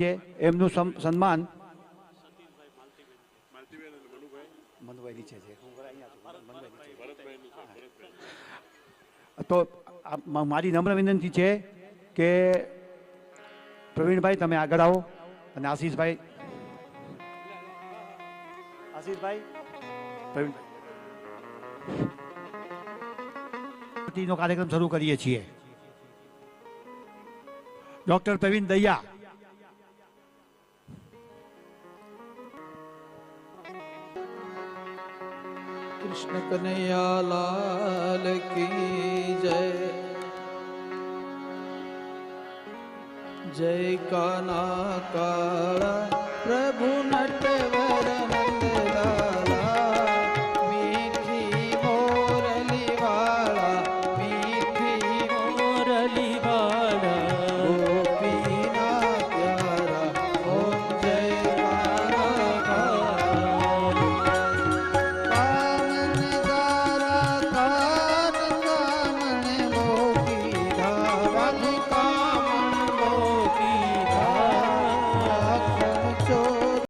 છે એમનું સન્માન મનુભાઈ નીચે છે તો મારી નમ્ર વિનંતી છે કે પ્રવીણભાઈ તમે આગળ આવો અને આશીષભાઈ પ્રવીણભાઈ નો કાર્યક્રમ શરૂ કરીએ છીએ. ડોક્ટર પ્રવીણ દૈયા. कृष्ण कन्हैया लाल की जय. जय कान्हा काला प्रभु